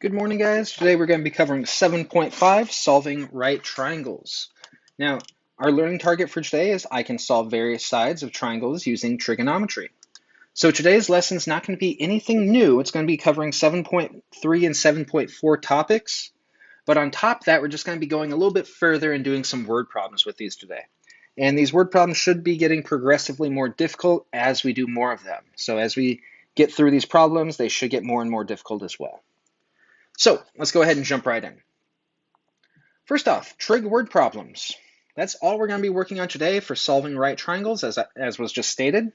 Good morning, guys. Today we're going to be covering 7.5, solving right triangles. Now, our learning target for today is I can solve various sides of triangles using trigonometry. So today's lesson is not going to be anything new. It's going to be covering 7.3 and 7.4 topics. But on top of that, we're just going to be going a little bit further and doing some word problems with these today. And these word problems should be getting progressively more difficult as we do more of them. So as we get through these problems, they should get more and more difficult as well. So let's go ahead and jump right in. First off, trig word problems. That's all we're going to be working on today for solving right triangles, as was just stated.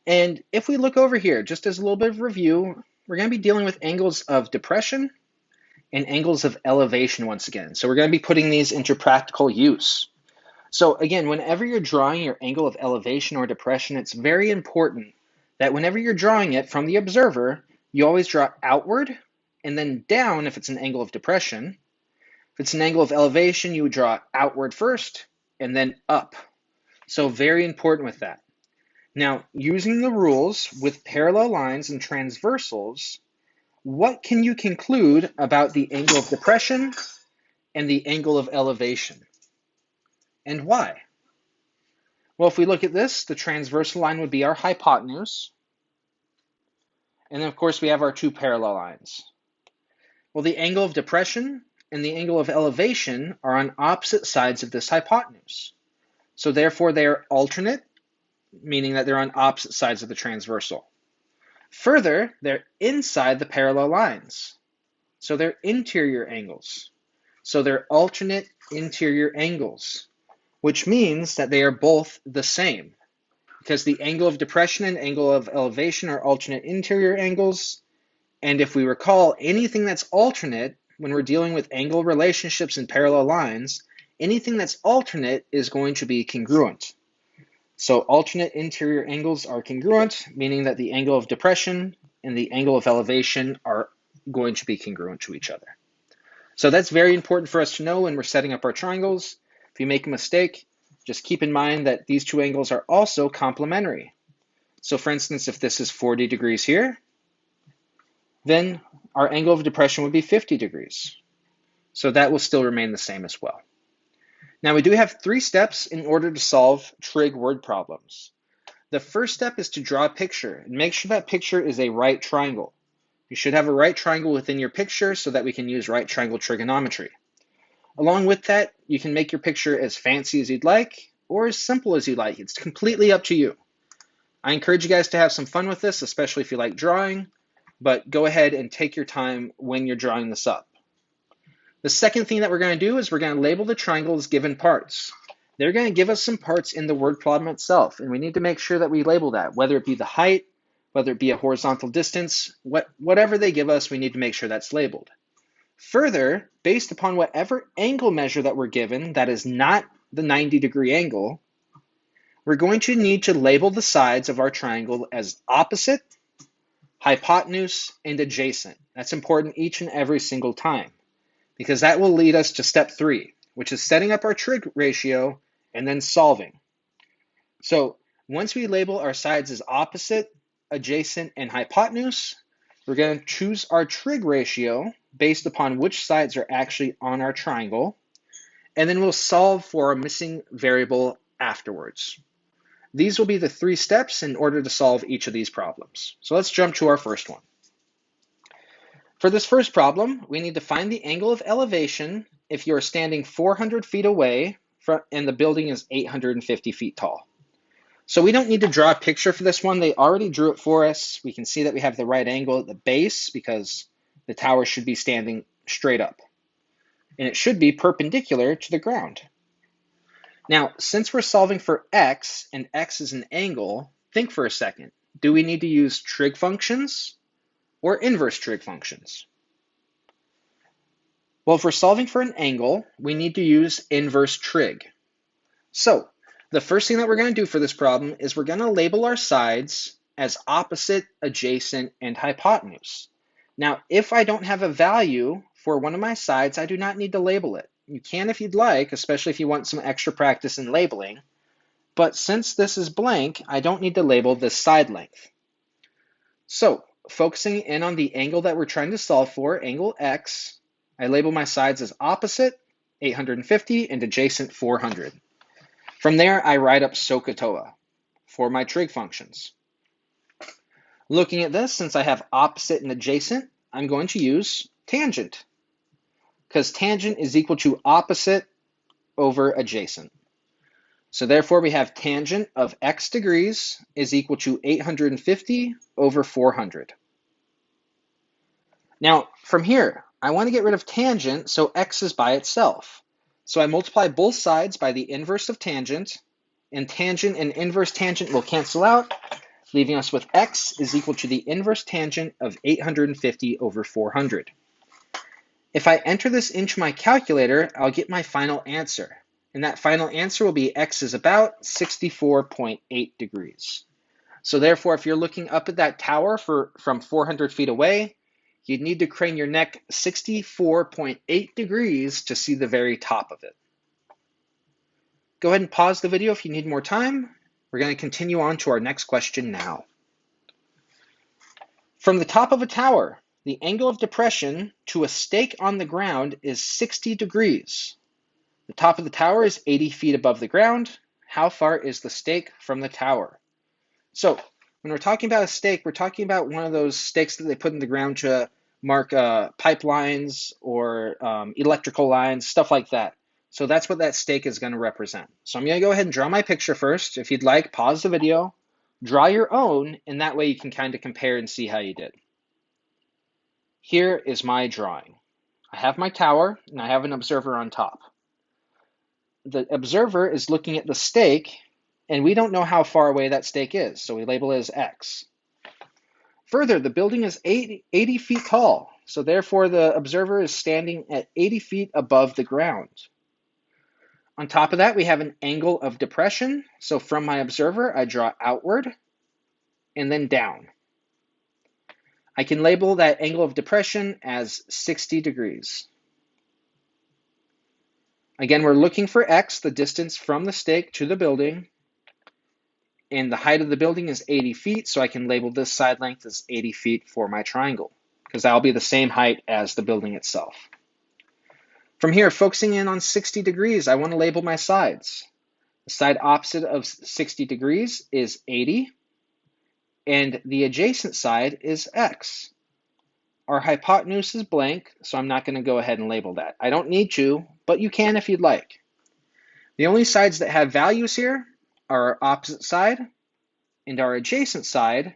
And if we look over here, just as a little bit of review, we're going to be dealing with angles of depression and angles of elevation once again. So we're going to be putting these into practical use. So again, whenever you're drawing your angle of elevation or depression, it's very important that whenever you're drawing it from the observer, you always draw outward and then down if it's an angle of depression. If it's an angle of elevation, you would draw outward first and then up. So very important with that. Now, using the rules with parallel lines and transversals, what can you conclude about the angle of depression and the angle of elevation? And why? Well, if we look at this, the transversal line would be our hypotenuse. And then, of course, we have our two parallel lines. Well, the angle of depression and the angle of elevation are on opposite sides of this hypotenuse. So therefore, they are alternate, meaning that they're on opposite sides of the transversal. Further, they're inside the parallel lines. So they're interior angles. So they're alternate interior angles, which means that they are both the same, because the angle of depression and angle of elevation are alternate interior angles. And if we recall, anything that's alternate, when we're dealing with angle relationships and parallel lines, anything that's alternate is going to be congruent. So alternate interior angles are congruent, meaning that the angle of depression and the angle of elevation are going to be congruent to each other. So that's very important for us to know when we're setting up our triangles. If you make a mistake, just keep in mind that these two angles are also complementary. So for instance, if this is 40 degrees here, then our angle of depression would be 50 degrees. So that will still remain the same as well. Now we do have 3 steps in order to solve trig word problems. The first step is to draw a picture and make sure that picture is a right triangle. You should have a right triangle within your picture so that we can use right triangle trigonometry. Along with that, you can make your picture as fancy as you'd like or as simple as you'd like. It's completely up to you. I encourage you guys to have some fun with this, especially if you like drawing, but go ahead and take your time when you're drawing this up. The second thing that we're going to do is we're going to label the triangle as given parts. They're going to give us some parts in the word problem itself, and we need to make sure that we label that, whether it be the height, whether it be a horizontal distance, whatever they give us, we need to make sure that's labeled. Further, based upon whatever angle measure that we're given that is not the 90-degree angle, we're going to need to label the sides of our triangle as opposite, hypotenuse, and adjacent. That's important each and every single time, because that will lead us to step 3, which is setting up our trig ratio and then solving. So once we label our sides as opposite, adjacent, and hypotenuse, we're going to choose our trig ratio based upon which sides are actually on our triangle, and then we'll solve for a missing variable afterwards. These will be the 3 steps in order to solve each of these problems. So let's jump to our first one. For this first problem, we need to find the angle of elevation if you're standing 400 feet away and the building is 850 feet tall. So we don't need to draw a picture for this one. They already drew it for us. We can see that we have the right angle at the base because the tower should be standing straight up. And it should be perpendicular to the ground. Now, since we're solving for x, and x is an angle, think for a second. Do we need to use trig functions or inverse trig functions? Well, if we're solving for an angle, we need to use inverse trig. So the first thing that we're going to do for this problem is we're going to label our sides as opposite, adjacent, and hypotenuse. Now, if I don't have a value for one of my sides, I do not need to label it. You can if you'd like, especially if you want some extra practice in labeling. But since this is blank, I don't need to label this side length. So focusing in on the angle that we're trying to solve for, angle X, I label my sides as opposite, 850, and adjacent, 400. From there, I write up SOHCAHTOA for my trig functions. Looking at this, since I have opposite and adjacent, I'm going to use tangent, because tangent is equal to opposite over adjacent. So therefore, we have tangent of x degrees is equal to 850 over 400. Now, from here, I want to get rid of tangent, so x is by itself. So I multiply both sides by the inverse of tangent, and tangent and inverse tangent will cancel out, leaving us with x is equal to the inverse tangent of 850 over 400. If I enter this into my calculator, I'll get my final answer. And that final answer will be x is about 64.8 degrees. So therefore, if you're looking up at that tower from 400 feet away, you'd need to crane your neck 64.8 degrees to see the very top of it. Go ahead and pause the video if you need more time. We're going to continue on to our next question now. From the top of a tower, the angle of depression to a stake on the ground is 60 degrees. The top of the tower is 80 feet above the ground. How far is the stake from the tower? So when we're talking about a stake, we're talking about one of those stakes that they put in the ground to mark pipelines or electrical lines, stuff like that. So that's what that stake is going to represent. So I'm going to go ahead and draw my picture first. If you'd like, pause the video, draw your own, and that way you can kind of compare and see how you did. Here is my drawing. I have my tower, and I have an observer on top. The observer is looking at the stake, and we don't know how far away that stake is, so we label it as X. Further, the building is 80 feet tall, so therefore the observer is standing at 80 feet above the ground. On top of that, we have an angle of depression, so from my observer, I draw outward and then down. I can label that angle of depression as 60 degrees. Again, we're looking for X, the distance from the stake to the building, and the height of the building is 80 feet, so I can label this side length as 80 feet for my triangle, because that'll be the same height as the building itself. From here, focusing in on 60 degrees, I want to label my sides. The side opposite of 60 degrees is 80, and the adjacent side is X. Our hypotenuse is blank, so I'm not going to go ahead and label that. I don't need to, but you can if you'd like. The only sides that have values here are our opposite side and our adjacent side,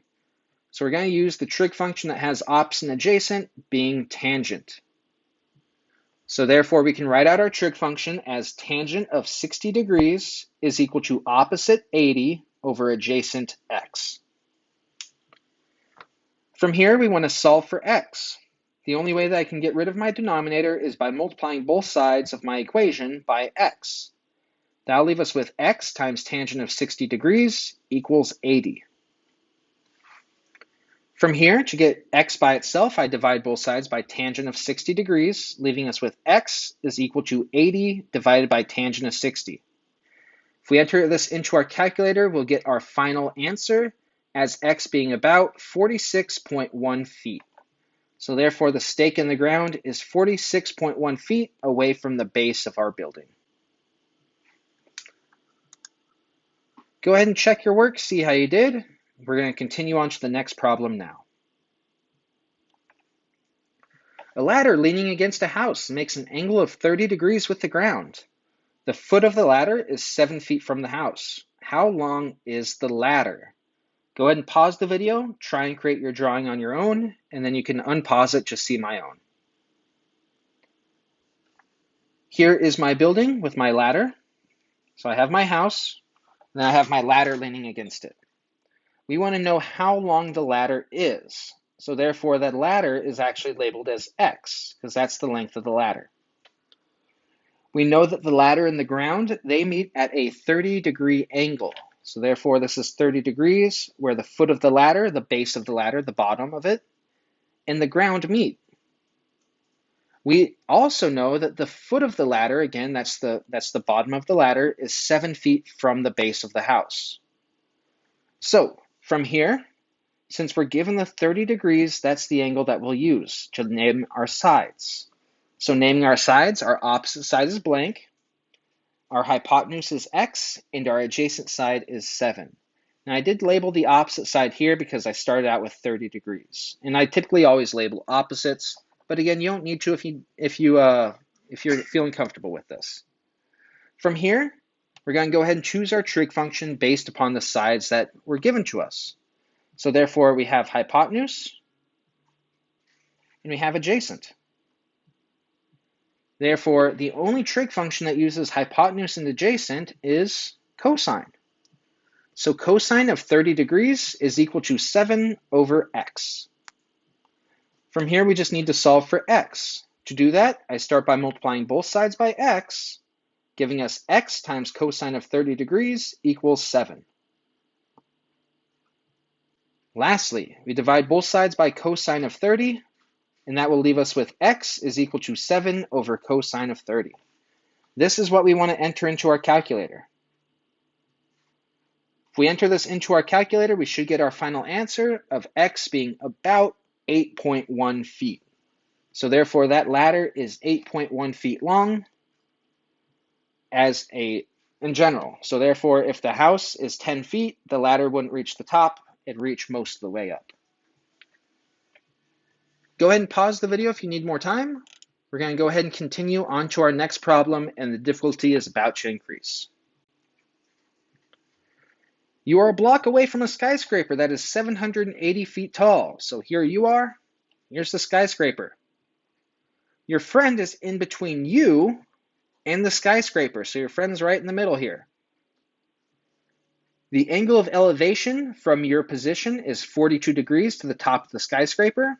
so we're going to use the trig function that has opposite and adjacent being tangent. So therefore, we can write out our trig function as tangent of 60 degrees is equal to opposite 80 over adjacent X. From here, we want to solve for X. The only way that I can get rid of my denominator is by multiplying both sides of my equation by X. That'll leave us with X times tangent of 60 degrees equals 80. From here, to get X by itself, I divide both sides by tangent of 60 degrees, leaving us with X is equal to 80 divided by tangent of 60. If we enter this into our calculator, we'll get our final answer as X being about 46.1 feet. So therefore, the stake in the ground is 46.1 feet away from the base of our building. Go ahead and check your work, see how you did. We're going to continue on to the next problem now. A ladder leaning against a house makes an angle of 30 degrees with the ground. The foot of the ladder is 7 feet from the house. How long is the ladder? Go ahead and pause the video, try and create your drawing on your own, and then you can unpause it to see my own. Here is my building with my ladder. So I have my house, and then I have my ladder leaning against it. We want to know how long the ladder is. So therefore, that ladder is actually labeled as X, because that's the length of the ladder. We know that the ladder and the ground, they meet at a 30-degree angle. So therefore, this is 30 degrees where the foot of the ladder, the base of the ladder, the bottom of it, and the ground meet. We also know that the foot of the ladder, again, that's the bottom of the ladder, is 7 feet from the base of the house. So from here, Since we're given the 30 degrees, that's the angle that we'll use to name our sides. So naming our sides, our opposite side is blank, our hypotenuse is x, and our adjacent side is 7. Now I did label the opposite side here because I started out with 30 degrees. And I typically always label opposites, but again, you don't need to if you're feeling comfortable with this. From here, we're going to go ahead and choose our trig function based upon the sides that were given to us. So therefore, we have hypotenuse, and we have adjacent. Therefore, the only trig function that uses hypotenuse and adjacent is cosine. So cosine of 30 degrees is equal to 7 over x. From here, we just need to solve for x. To do that, I start by multiplying both sides by x, giving us x times cosine of 30 degrees equals 7. Lastly, we divide both sides by cosine of 30, and that will leave us with x is equal to 7 over cosine of 30. This is what we want to enter into our calculator. If we enter this into our calculator, we should get our final answer of x being about 8.1 feet. So therefore, that ladder is 8.1 feet long in general. So therefore, if the house is 10 feet, the ladder wouldn't reach the top, it'd reach most of the way up. Go ahead and pause the video if you need more time. We're going to go ahead and continue on to our next problem, and the difficulty is about to increase. You are a block away from a skyscraper that is 780 feet tall. So here you are, here's the skyscraper. Your friend is in between you and the skyscraper, so your friend's right in the middle here. The angle of elevation from your position is 42 degrees to the top of the skyscraper,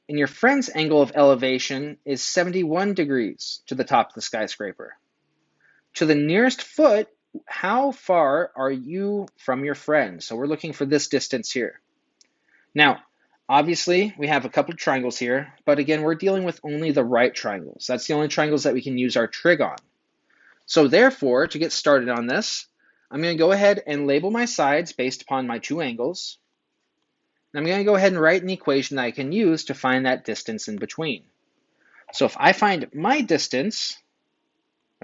and your friend's angle of elevation is 71 degrees to the top of the skyscraper. To the nearest foot, how far are you from your friend? So we're looking for this distance here. Now, obviously, we have a couple of triangles here, but again, we're dealing with only the right triangles. That's the only triangles that we can use our trig on. So therefore, to get started on this, I'm going to go ahead and label my sides based upon my two angles. And I'm going to go ahead and write an equation that I can use to find that distance in between. So if I find my distance,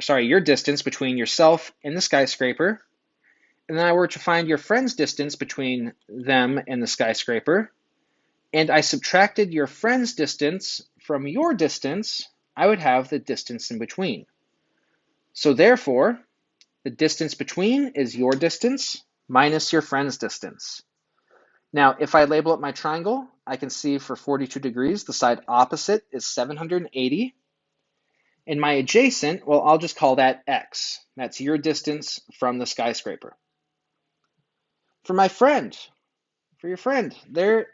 your distance between yourself and the skyscraper, and then I were to find your friend's distance between them and the skyscraper, and I subtracted your friend's distance from your distance, I would have the distance in between. So therefore, the distance between is your distance minus your friend's distance. Now, if I label up my triangle, I can see for 42 degrees, the side opposite is 780. And my adjacent, well, I'll just call that x. That's your distance from the skyscraper. For your friend, their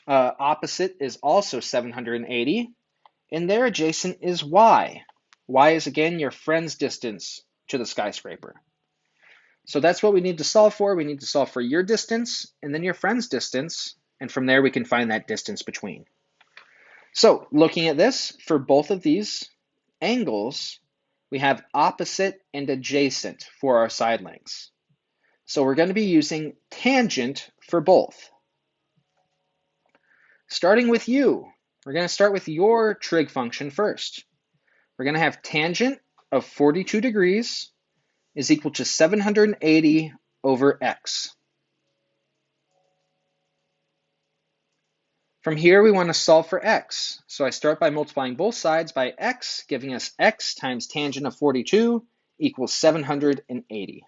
opposite is also 780, and their adjacent is y. Y is, again, your friend's distance to the skyscraper. So that's what we need to solve for. We need to solve for your distance and then your friend's distance, and from there we can find that distance between. So looking at this, for both of these angles, we have opposite and adjacent for our side lengths. So we're going to be using tangent for both. Starting with you, we're going to start with your trig function first. We're going to have tangent of 42 degrees is equal to 780 over x. From here, we want to solve for x. So I start by multiplying both sides by x, giving us x times tangent of 42 equals 780.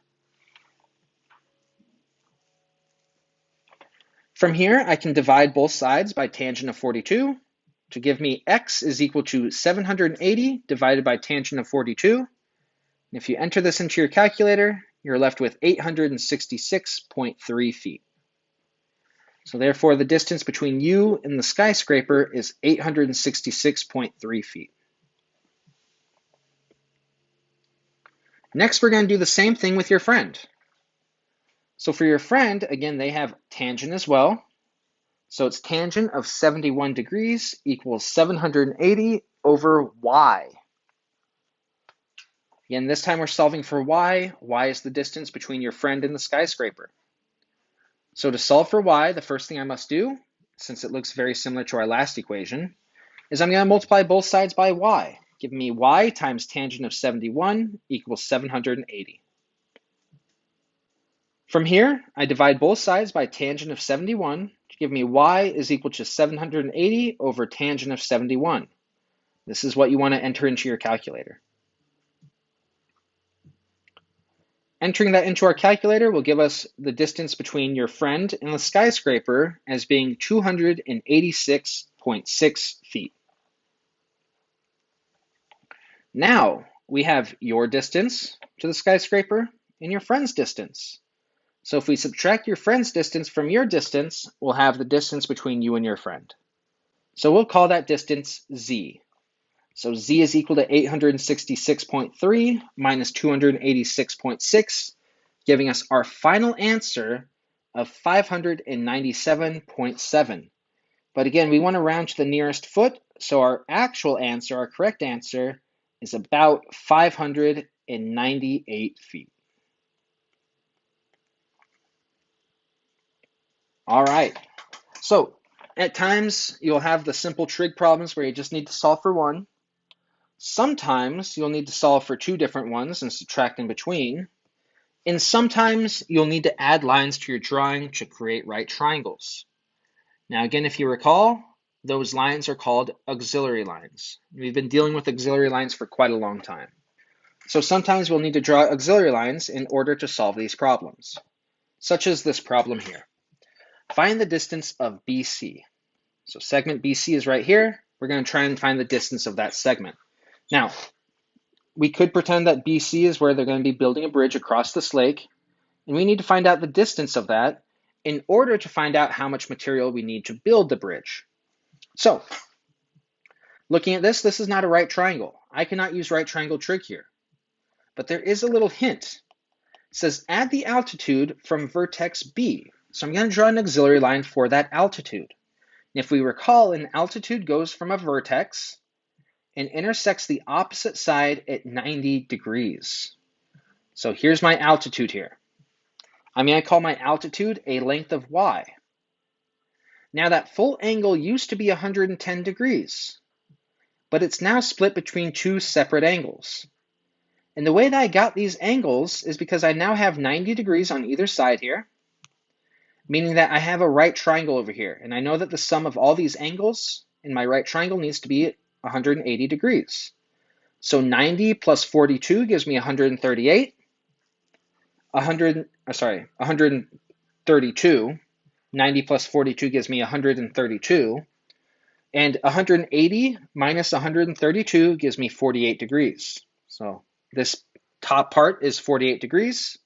From here, I can divide both sides by tangent of 42 to give me x is equal to 780 divided by tangent of 42. And if you enter this into your calculator, you're left with 866.3 feet. So therefore, the distance between you and the skyscraper is 866.3 feet. Next, we're going to do the same thing with your friend. So for your friend, again, they have tangent as well. So it's tangent of 71 degrees equals 780 over y. Again, this time we're solving for y. Y is the distance between your friend and the skyscraper. So to solve for y, the first thing I must do, since it looks very similar to our last equation, is I'm going to multiply both sides by y, giving me y times tangent of 71 equals 780. From here, I divide both sides by tangent of 71 to give me y is equal to 780 over tangent of 71. This is what you want to enter into your calculator. Entering that into our calculator will give us the distance between your friend and the skyscraper as being 286.6 feet. Now we have your distance to the skyscraper and your friend's distance. So if we subtract your friend's distance from your distance, we'll have the distance between you and your friend. So we'll call that distance z. So z is equal to 866.3 minus 286.6, giving us our final answer of 597.7. But again, we want to round to the nearest foot, so our actual answer, our correct answer, is about 598 feet. All right, so at times you'll have the simple trig problems where you just need to solve for one. Sometimes you'll need to solve for two different ones and subtract in between. And sometimes you'll need to add lines to your drawing to create right triangles. Now again, if you recall, those lines are called auxiliary lines. We've been dealing with auxiliary lines for quite a long time. So sometimes we'll need to draw auxiliary lines in order to solve these problems, such as this problem here. Find the distance of BC. So segment BC is right here. We're going to try and find the distance of that segment. Now, we could pretend that BC is where they're going to be building a bridge across this lake, and we need to find out the distance of that in order to find out how much material we need to build the bridge. So, looking at this, this is not a right triangle. I cannot use right triangle trig here. But there is a little hint. It says add the altitude from vertex B. So I'm going to draw an auxiliary line for that altitude. And if we recall, an altitude goes from a vertex and intersects the opposite side at 90 degrees. So here's my altitude here. I'm going to call my altitude a length of y. Now that full angle used to be 110 degrees, but it's now split between two separate angles. And the way that I got these angles is because I now have 90 degrees on either side here, meaning that I have a right triangle over here. And I know that the sum of all these angles in my right triangle needs to be 180 degrees. So 90 plus 42 gives me 138. 132. 90 plus 42 gives me 132. And 180 minus 132 gives me 48 degrees. So this top part is 48 degrees.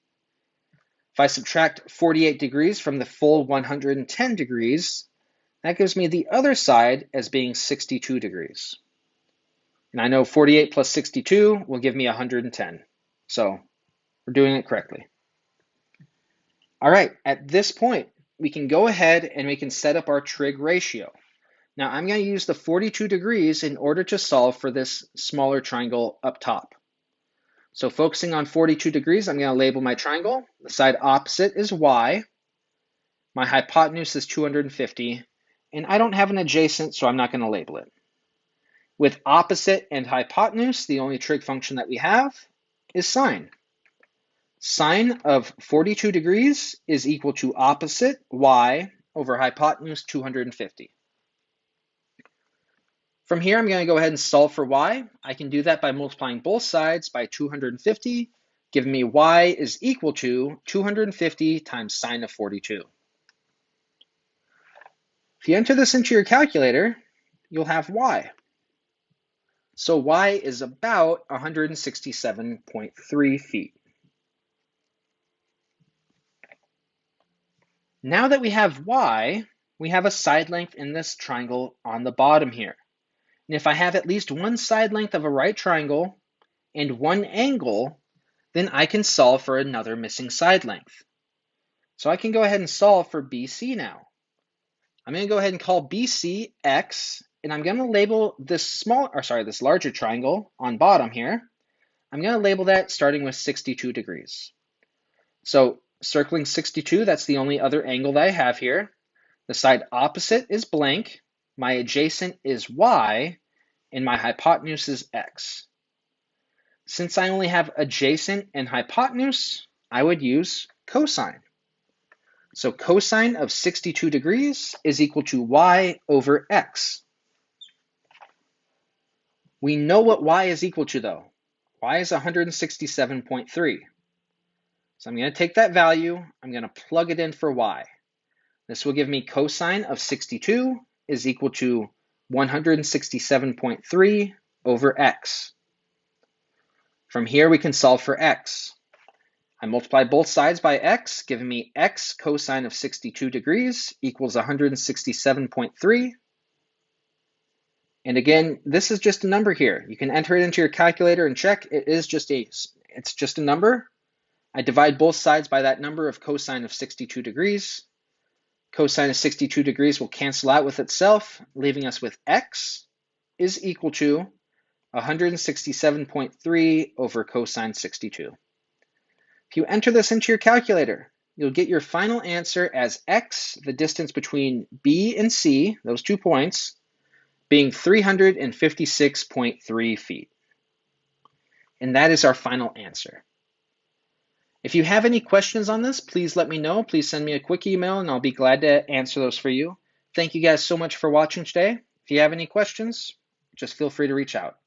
If I subtract 48 degrees from the full 110 degrees, that gives me the other side as being 62 degrees. And I know 48 plus 62 will give me 110. So we're doing it correctly. All right, at this point, we can go ahead and we can set up our trig ratio. Now I'm going to use the 42 degrees in order to solve for this smaller triangle up top. So focusing on 42 degrees, I'm going to label my triangle. The side opposite is y. My hypotenuse is 250, and I don't have an adjacent, so I'm not going to label it. With opposite and hypotenuse, the only trig function that we have is sine. Sine of 42 degrees is equal to opposite y over hypotenuse 250. From here, I'm going to go ahead and solve for y. I can do that by multiplying both sides by 250, giving me y is equal to 250 times sine of 42. If you enter this into your calculator, you'll have y. So y is about 167.3 feet. Now that we have y, we have a side length in this triangle on the bottom here. And if I have at least one side length of a right triangle and one angle, then I can solve for another missing side length. So I can go ahead and solve for BC now. I'm going to go ahead and call BC X, and I'm going to label this this larger triangle on bottom here. I'm going to label that starting with 62 degrees. So circling 62, that's the only other angle that I have here. The side opposite is blank, my adjacent is y, and my hypotenuse is x. Since I only have adjacent and hypotenuse, I would use cosine. So cosine of 62 degrees is equal to y over x. We know what y is equal to though. Y is 167.3. So I'm going to take that value, I'm going to plug it in for y. This will give me cosine of 62 is equal to 167.3 over x. From here we can solve for x. I multiply both sides by x, giving me x cosine of 62 degrees equals 167.3. And again, this is just a number here. You can enter it into your calculator and check. It's just a number. I divide both sides by that number of cosine of 62 degrees. Cosine of 62 degrees will cancel out with itself, leaving us with x is equal to 167.3 over cosine 62. If you enter this into your calculator, you'll get your final answer as x, the distance between B and C, those 2 points, being 356.3 feet. And that is our final answer. If you have any questions on this, please let me know. Please send me a quick email and I'll be glad to answer those for you. Thank you guys so much for watching today. If you have any questions, just feel free to reach out.